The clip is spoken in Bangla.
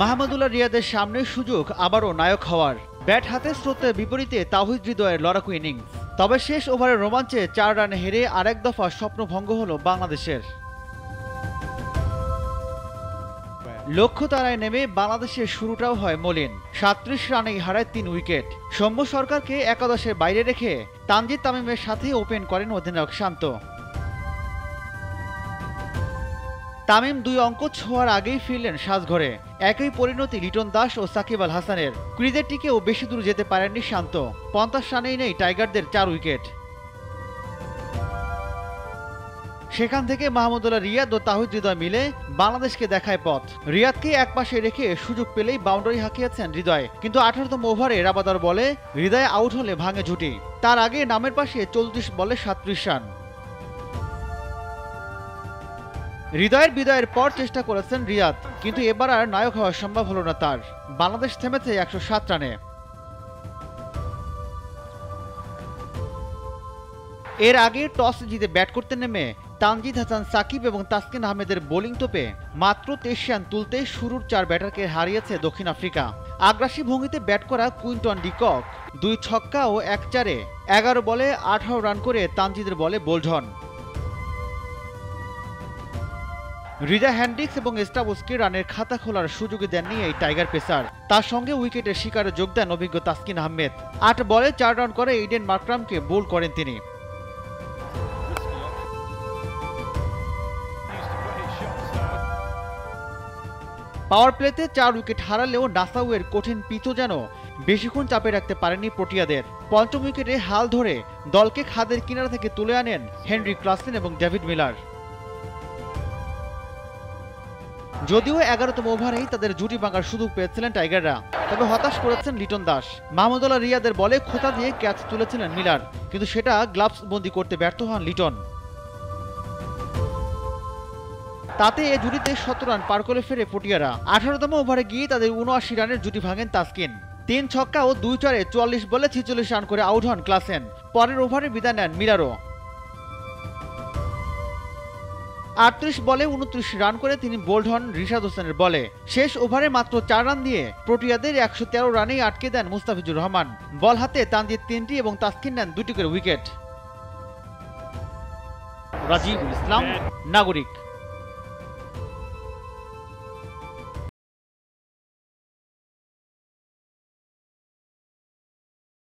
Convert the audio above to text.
মাহমুদুল্লাহ রিয়াদের সামনে সুযোগ আবারও নায়ক হওয়ার। ব্যাট হাতে স্রোতের বিপরীতে তাওহিদ হৃদয়ের লড়াকু ইনিংস। তবে শেষ ওভারের রোমাঞ্চে 4 রানে হেরে আরেক দফা স্বপ্নভঙ্গ হল বাংলাদেশের। লক্ষ্য তারায় নেমে বাংলাদেশের শুরুটাও হয় মলিন। 37 রানেই হারায় 3 উইকেট। সৌম্য সরকারকে একাদশের বাইরে রেখে তানজিদ তামিমের সাথে ওপেন করেন অধিনায়ক শান্ত। তামিম 2 অঙ্ক ছোঁয়ার আগেই ফিরলেন সাজঘরে। একই পরিণতি লিটন দাস ও সাকিব আল হাসানের। ক্রিজের টিকেও বেশি দূর যেতে পারেননি শান্ত। 50 রানেই নেই টাইগারদের 4 উইকেট। সেখান থেকে মাহমুদুল্লাহ রিয়াদ ও তাওহিদ হৃদয় মিলে বাংলাদেশকে দেখায় পথ। রিয়াদকে একপাশে রেখে সুযোগ পেলেই বাউন্ডারি হাঁকিয়েছেন হৃদয়, কিন্তু 18তম ওভারে রাবাদার বলে হৃদয় আউট হলে ভাঙে জুটি। তার আগে নামের পাশে 34 বলে 37 রান। হৃদয়ের বিদায়ের পর চেষ্টা করেছেন রিয়াদ, কিন্তু এবার আর নায়ক হওয়া সম্ভব হল না তার। বাংলাদেশ থেমেছে 107 রানে। এর আগে টস জিতে ব্যাট করতে নেমে তানজিদ হাসান, সাকিব এবং তাসকিন আহমেদের বোলিং তোপে মাত্র 23 রান তুলতে শুরুর 4 ব্যাটারকে হারিয়েছে দক্ষিণ আফ্রিকা। আগ্রাসী ভঙ্গিতে ব্যাট করা কুইন্টন ডিকক 2 ছক্কা ও 1 চারে 11 বলে 18 রান করে তানজিদের বলে বোল্ড হন। হৃদয় হ্যান্ড্রিক্স এবং স্টাবোসকে রানের খাতা খোলার সুযোগই দেননি এই টাইগার পেসার। তার সঙ্গে উইকেটের শিকারে যোগ দেন অভিজ্ঞ তাসকিন আহমেদ। 8 বলে 4 রান করে এইডেন মার্করামকে বোল্ড করেন তিনি। পাওয়ার প্লেতে 4 উইকেট হারালেও নাসাউয়ের কঠিন পিচও যেন বেশিক্ষণ চাপে রাখতে পারেননি প্রোটিয়াদের। 5ম উইকেটে হাল ধরে দলকে খাদের কিনারা থেকে তুলে আনেন হেনরি ক্লাসেন এবং ডেভিড মিলার। যদিও 11তম ওভারেই তাদের জুটি ভাঙার সুযোগ পেয়েছিলেন টাইগাররা, তবে হতাশ করেছেন লিটন দাস। মাহমুদুল্লাহ রিয়াদের বলে খোঁচা দিয়ে ক্যাচ তুলেছিলেন মিলার, কিন্তু সেটা গ্লাভস বন্দি করতে ব্যর্থ হন লিটন। তাতে এ জুটিতে 17 রান পার করে ফেরে পটিয়ারা। 18তম ওভারে গিয়ে তাদের 79 রানের জুটি ভাঙেন তাসকিন। 3 ছক্কা ও 2 চারে 44 বলে 46 রান করে আউট হন ক্লাসেন। পরের ওভারে বিদায় নেন মিলারও। 38 বলে 29 রান করে তিনি বোল্ড হন রিশাদ হোসেনের বলে। শেষ ওভারে মাত্র 4 রান দিয়ে প্রোটিয়াদের 113 রানেই আটকে দেন মুস্তাফিজুর রহমান। বল হাতে তানজিদ 3টি এবং তাসকিন নেন 2টি করে উইকেট। রাজীবুল ইসলাম, নাগরিক।